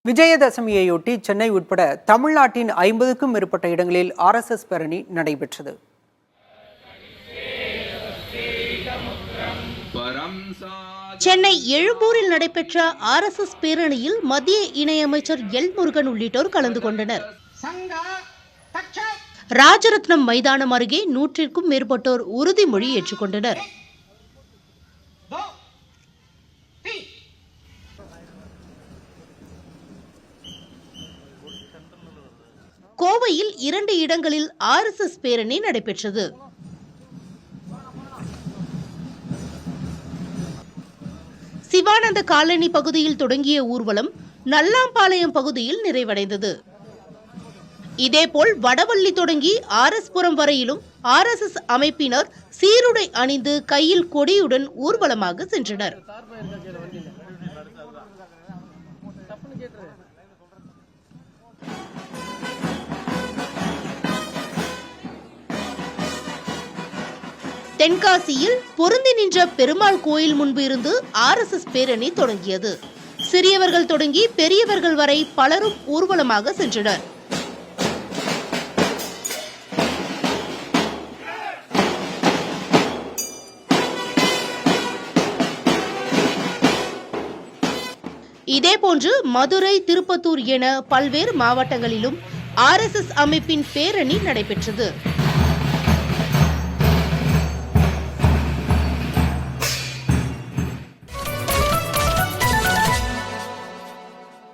விஜயதசமியையொட்டி சென்னை உட்பட தமிழ்நாட்டின் 50க்கும் மேற்பட்ட இடங்களில் RSS பேரணி நடைபெற்றது. சென்னை எழும்பூரில் நடைபெற்ற RSS பேரணியில் மத்திய இணையமைச்சர் எல் முருகன் உள்ளிட்டோர் கலந்து கொண்டனர். ராஜரத்னம் மைதானம் அருகே 100க்கும் மேற்பட்டோர் உறுதிமொழி ஏற்றுக்கொண்டனர். கோவையில் 2 இடங்களில் RSS பேரணி நடைபெற்றது. சிவானந்த காலனி பகுதியில் தொடங்கிய ஊர்வலம் நல்லாம்பாளையம் பகுதியில் நிறைவடைந்தது. இதேபோல் வடவள்ளி தொடங்கி RS புரம் வரையிலும் RSS அமைப்பினர் சீருடை அணிந்து கையில் கொடியுடன் ஊர்வலமாக சென்றனர். தென்காசியில் பொருந்தி நின்ற பெருமாள் கோயில் முன்பு இருந்து RSS பேரணி தொடங்கியது. சிறியவர்கள் தொடங்கி பெரியவர்கள் வரை பலரும் ஊர்வலமாக சென்றனர். இதேபோன்று மதுரை, திருப்பத்தூர் என பல்வேறு மாவட்டங்களிலும் RSS அமைப்பின் பேரணி நடைபெற்றது.